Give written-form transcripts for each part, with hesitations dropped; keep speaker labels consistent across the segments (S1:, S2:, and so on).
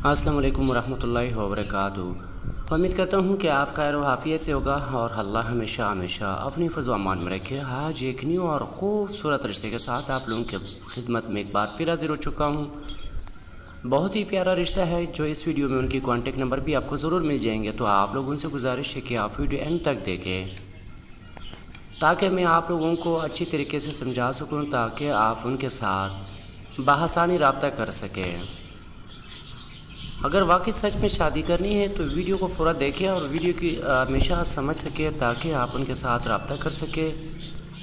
S1: अस्सलाम वालेकुम वरहमतुल्लाहि वबरकातुहू। उम्मीद करता हूँ कि आप खैर व आफियत से होगा और अल्लाह हमेशा हमेशा अपनी फज़ो अमान में रखे। आज एक न्यू और ख़ूबसूरत रिश्ते के साथ आप लोगों के खिदमत में एक बार फिर हाजिर हो चुका हूँ। बहुत ही प्यारा रिश्ता है जो इस वीडियो में उनकी कॉन्टेक्ट नंबर भी आपको ज़रूर मिल जाएंगे। तो आप लोगों से गुजारिश है कि आप वीडियो एंड तक देखें ताकि मैं आप लोगों को अच्छी तरीके से समझा सकूँ, ताकि आप उनके साथ बआसानी रब्ता कर सकें। अगर वाकई सच में शादी करनी है तो वीडियो को पूरा देखें और वीडियो की हमेशा समझ सके ताकि आप उनके साथ रब्ता कर सके।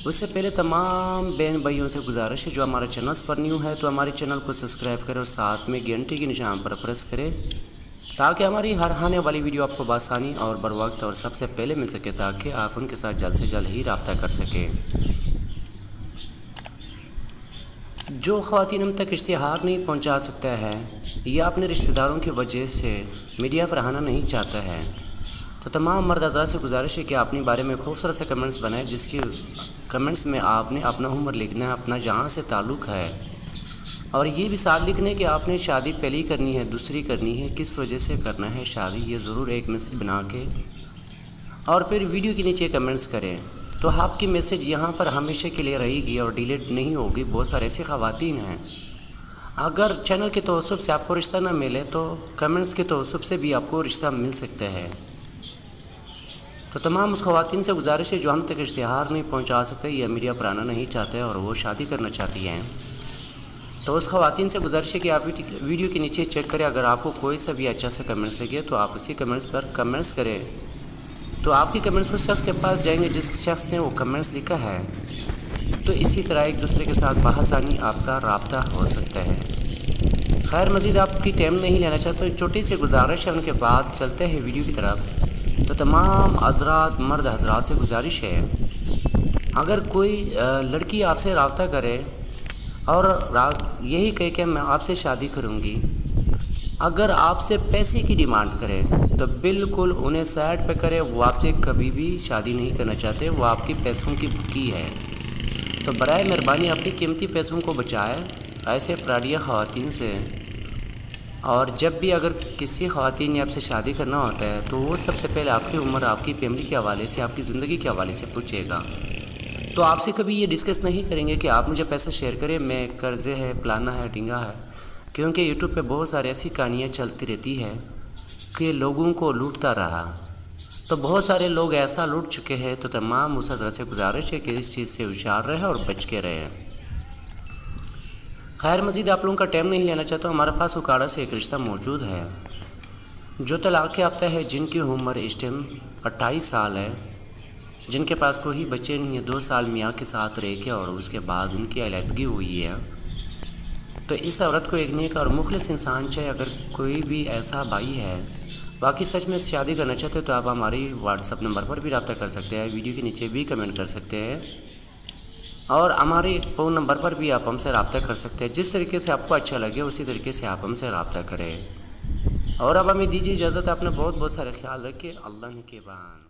S1: उससे पहले तमाम बहन भाइयों से गुजारिश है जो हमारे चैनल्स पर न्यू है तो हमारे चैनल को सब्सक्राइब करें और साथ में घंटी के निशान पर प्रेस करें ताकि हमारी हर आने वाली वीडियो आपको बआसानी और बर वक्त और सबसे पहले मिल सके, ताकि आप उनके साथ जल्द से जल्द ही रब्ता कर सकें। जो ख़वातीन हम तक इश्तिहार नहीं पहुंचा सकता है या अपने रिश्तेदारों की वजह से मीडिया पर आना नहीं चाहता है, तो तमाम मर्द हज़रात से गुजारिश है कि अपने बारे में खूबसूरत से कमेंट्स बनाएं, जिसके कमेंट्स में आपने अपना उम्र लिखना है, अपना जहां से ताल्लुक़ है, और ये भी साथ लिखना है कि आपने शादी पहली करनी है, दूसरी करनी है, किस वजह से करना है शादी। ये ज़रूर एक मैसेज बना के और फिर वीडियो के नीचे कमेंट्स करें तो आपकी मैसेज यहाँ पर हमेशा के लिए रहेगी और डिलीट नहीं होगी। बहुत सारे ऐसी ख़वातीन हैं, अगर चैनल के तवस्सुब से आपको रिश्ता ना मिले तो कमेंट्स के तवस्सुब से भी आपको रिश्ता मिल सकता है। तो तमाम उस ख़वातीन से गुजारिश है जो हम तक इश्तिहार नहीं पहुँचा सकते या मीडिया पर आना नहीं चाहते और वो शादी करना चाहती हैं, तो उस ख़वातीन से गुजारिश है कि आप वीडियो के नीचे चेक करें। अगर आपको कोई सा भी अच्छा सा कमेंट्स लगे तो आप उसी कमेंट्स पर कमेंट्स करें, तो आपके कमेंट्स उस शख्स के पास जाएंगे जिस शख्स ने वो कमेंट्स लिखा है। तो इसी तरह एक दूसरे के साथ बआसानी आपका रब्ता हो सकता है। खैर मज़ीद आपकी टाइम नहीं लेना चाहता, तो छोटी सी गुजारिश है, उनके बाद चलते हैं वीडियो की तरफ। तो तमाम हज़रात मर्द हज़रात से गुजारिश है, अगर कोई लड़की आपसे रब्ता करे और यही कहे कि मैं आपसे शादी करूँगी, अगर आपसे पैसे की डिमांड करें तो बिल्कुल उन्हें साइड पे करें। वो आपसे कभी भी शादी नहीं करना चाहते, वो आपकी पैसों की है। तो बराए मेहरबानी अपनी कीमती पैसों को बचाएं ऐसे फ्रॉडिया ख़वातीन से। और जब भी अगर किसी ख़वातीन ने आपसे शादी करना होता है तो वो सबसे पहले आपकी उम्र, आपकी फैमिली के हवाले से, आपकी ज़िंदगी के हवाले से पूछेगा। तो आपसे कभी ये डिस्कस नहीं करेंगे कि आप मुझे पैसा शेयर करें, मैं कर्ज़े है, फलाना है, ढींगा है, क्योंकि यूट्यूब पे बहुत सारी ऐसी कहानियाँ चलती रहती है कि लोगों को लूटता रहा। तो बहुत सारे लोग ऐसा लूट चुके हैं। तो तमाम उस हज़रत से गुजारिश है कि इस चीज़ से होशियार रहे और बच के रहे। खैर मज़ीद आप लोगों का टाइम नहीं लेना चाहता, हमारे पास उकाड़ा से एक रिश्ता मौजूद है जो तलाक़ याफ्ता है, जिनकी उम्र इस टाइम 28 साल है, जिनके पास कोई बच्चे नहीं है, 2 साल मियाँ के साथ रह के और उसके बाद उनकी अलहदगी हुई है। तो इस औरत को एक नेक और मुखलिस इंसान चाहिए। अगर कोई भी ऐसा भाई है बाकी सच में शादी करना चाहते तो आप हमारी व्हाट्सअप नंबर पर भी रब्ता कर सकते हैं, वीडियो के नीचे भी कमेंट कर सकते हैं और हमारे फ़ोन नंबर पर भी आप हमसे रब्ता कर सकते हैं। जिस तरीके से आपको अच्छा लगे उसी तरीके से आप हमसे रब्ता करें। और अब हमें दीजिए इजाज़त। आपने बहुत सारे ख्याल रखे। अल्लाह ने के बान।